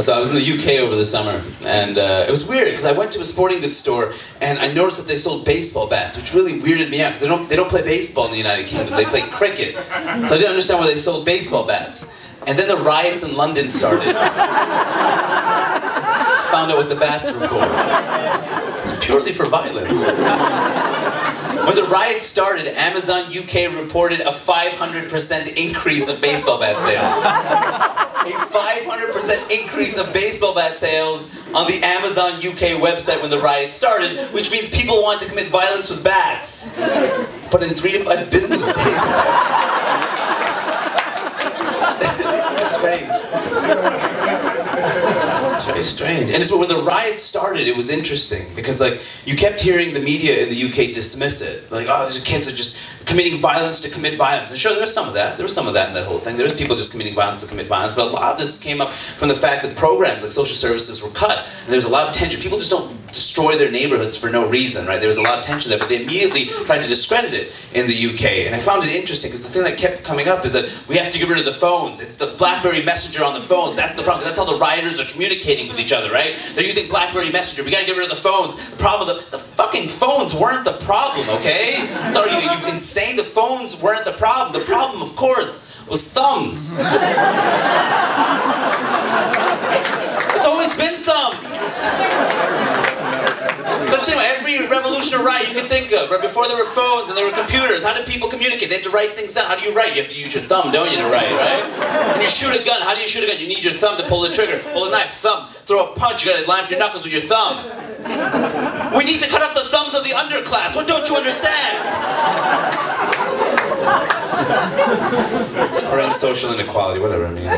So I was in the UK over the summer, and it was weird because I went to a sporting goods store and I noticed that they sold baseball bats, which really weirded me out because they don't play baseball in the United Kingdom. They play cricket, so I didn't understand why they sold baseball bats. And then the riots in London started. Found out what the bats were for. It was purely for violence. When the riots started, Amazon UK reported a 500% increase of baseball bat sales. A 500% increase of baseball bat sales on the Amazon UK website when the riots started, which means people want to commit violence with bats. But in 3 to 5 business days. It's strange. It's very strange. And it's when the riots started, it was interesting because you kept hearing the media in the UK dismiss it. Like, oh, these kids are just committing violence to commit violence. And sure, there was some of that. There was some of that in that whole thing. There was people just committing violence to commit violence. But a lot of this came up from the fact that programs like social services were cut. And there was a lot of tension. People just don't destroy their neighborhoods for no reason, right? There was a lot of tension there, but they immediately tried to discredit it in the UK. And I found it interesting because the thing that kept coming up is that we have to get rid of the phones. It's the BlackBerry Messenger on the phones. That's the problem. That's how the rioters are communicating with each other, right? They're using BlackBerry Messenger. We gotta get rid of the phones. The problem, the fucking phones weren't the problem, okay? Are you insane? The phones weren't the problem. The problem, of course, was thumbs. It's always been thumbs. Let's say every revolution or riot you can think of, right before there were phones and there were computers, how did people communicate? They had to write things down. How do you write? You have to use your thumb, don't you, to write, right? When you shoot a gun, how do you shoot a gun? You need your thumb to pull the trigger. Pull a knife, thumb. Throw a punch, you gotta line up your knuckles with your thumb. We need to cut off the thumbs of the underclass. What don't you understand? Or on social inequality, whatever, I mean.